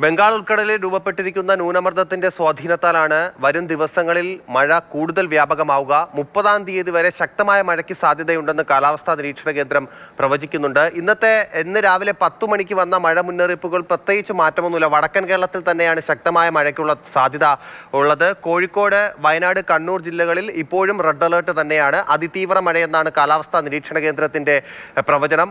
ബംഗാൾ ഉൾക്കടലിൽ രൂപപ്പെട്ടിരിക്കുന്ന ന്യൂനമർദ്ദത്തിന്റെ സ്വാധീനത്താലാണ് വരും ദിവസങ്ങളിൽ മഴ കൂടുതൽ വ്യാപകമാവുക. 30-ാം തീയതി വരെ ശക്തമായ മഴയ്ക്ക് സാധ്യതയുണ്ടെന്ന് കാലാവസ്ഥാ നിരീക്ഷണ കേന്ദ്രം പ്രവചിക്കുന്നുണ്ട്. ഇന്ന് രാവിലെ 10 മണിക്ക് വന്ന മഴ മുന്നറിയിപ്പുകൾ പ്രത്യേകിച്ച് മാറ്റമൊന്നുമില്ല. വടക്കൻ കേരളത്തിൽ തന്നെയാണ് ശക്തമായ മഴയ്ക്കുള്ള സാധ്യത ഉള്ളത്. കോഴിക്കോട്, വയനാട്, കണ്ണൂർ ജില്ലകളിൽ ഇപ്പോഴും റെഡ് അലേർട്ട് തന്നെയാണ്. അതിതീവ്ര മഴയെന്നാണ് കാലാവസ്ഥാ നിരീക്ഷണ കേന്ദ്രത്തിന്റെ പ്രവചനം.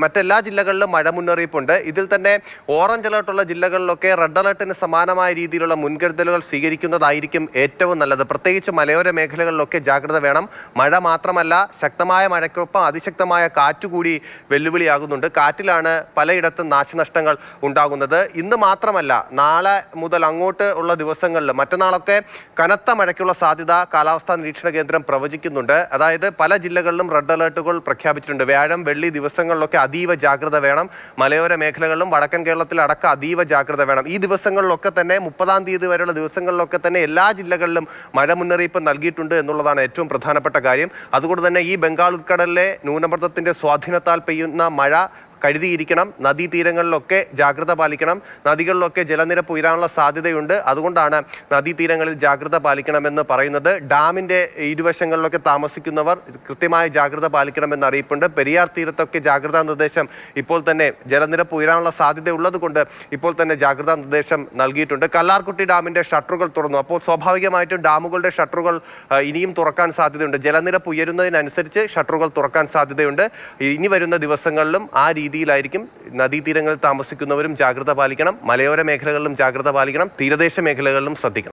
മറ്റെല്ലാ ജില്ലകളിലും മഴ മുന്നറിയിപ്പുണ്ട്. ഇതിൽ തന്നെ ഓറഞ്ച് അലേർട്ടുള്ള ജില്ലകളിലൊക്കെ റെഡ് അലർട്ടിന് സമാനമായ രീതിയിലുള്ള മുൻകരുതലുകൾ സ്വീകരിക്കുന്നതായിരിക്കും ഏറ്റവും നല്ലത്. പ്രത്യേകിച്ച് മലയോര മേഖലകളിലൊക്കെ ജാഗ്രത വേണം. മഴ മാത്രമല്ല, ശക്തമായ മഴയ്ക്കൊപ്പം അതിശക്തമായ കാറ്റുകൂടി വെല്ലുവിളിയാകുന്നുണ്ട്. കാറ്റിലാണ് പലയിടത്തും നാശനഷ്ടങ്ങൾ ഉണ്ടാകുന്നത്. ഇന്ന് മാത്രമല്ല, നാളെ മുതൽ അങ്ങോട്ട് ഉള്ള ദിവസങ്ങളിൽ മറ്റന്നാളൊക്കെ കനത്ത മഴയ്ക്കുള്ള സാധ്യത കാലാവസ്ഥാ നിരീക്ഷണ കേന്ദ്രം പ്രവചിക്കുന്നുണ്ട്. അതായത് പല ജില്ലകളിലും റെഡ് അലർട്ടുകൾ പ്രഖ്യാപിച്ചിട്ടുണ്ട്. വ്യാഴം, വെള്ളി ദിവസങ്ങളിലൊക്കെ അതീവ ജാഗ്രത വേണം. മലയോര മേഖലകളിലും വടക്കൻ കേരളത്തിൽ അടക്കം അതീവ ജാഗ്രത വേണം. ഈ ദിവസങ്ങളിലൊക്കെ തന്നെ 30-ാം തീയതി വരെയുള്ള ദിവസങ്ങളിലൊക്കെ തന്നെ എല്ലാ ജില്ലകളിലും മഴ മുന്നറിയിപ്പ് നൽകിയിട്ടുണ്ട് എന്നുള്ളതാണ് ഏറ്റവും പ്രധാനപ്പെട്ട കാര്യം. അതുകൊണ്ട് തന്നെ ഈ ബംഗാൾ ഉൾക്കടലിലെ ന്യൂനമർദ്ദത്തിന്റെ സ്വാധീനത്താൽ പെയ്യുന്ന മഴ കരുതിയിരിക്കണം. നദീതീരങ്ങളിലൊക്കെ ജാഗ്രത പാലിക്കണം. നദികളിലൊക്കെ ജലനിരപ്പ് ഉയരാനുള്ള സാധ്യതയുണ്ട്. അതുകൊണ്ടാണ് നദീതീരങ്ങളിൽ ജാഗ്രത പാലിക്കണമെന്ന് പറയുന്നത്. ഡാമിന്റെ ഇരുവശങ്ങളിലൊക്കെ താമസിക്കുന്നവർ കൃത്യമായ ജാഗ്രത പാലിക്കണമെന്ന് അറിയിപ്പുണ്ട്. പെരിയാർ തീരത്തൊക്കെ ജാഗ്രതാ നിർദ്ദേശം ഇപ്പോൾ തന്നെ ജലനിരപ്പ് ഉയരാനുള്ള സാധ്യത ഉള്ളത് കൊണ്ട് ഇപ്പോൾ തന്നെ ജാഗ്രതാ നിർദ്ദേശം നൽകിയിട്ടുണ്ട്. കല്ലാർകുട്ടി ഡാമിന്റെ ഷട്ടറുകൾ തുറന്നു. അപ്പോൾ സ്വാഭാവികമായിട്ടും ഡാമുകളുടെ ഷട്ടറുകൾ ഇനിയും തുറക്കാൻ സാധ്യതയുണ്ട്. ജലനിരപ്പ് ഉയരുന്നതിനനുസരിച്ച് ഷട്ടറുകൾ തുറക്കാൻ സാധ്യതയുണ്ട്. ഇനി വരുന്ന ദിവസങ്ങളിലും ആ രീതിയിലായിരിക്കും. നദീതീരങ്ങളിൽ താമസിക്കുന്നവരും ജാഗ്രത പാലിക്കണം. മലയോര മേഖലകളിലും ജാഗ്രത പാലിക്കണം. തീരദേശ മേഖലകളിലും ശ്രദ്ധിക്കണം.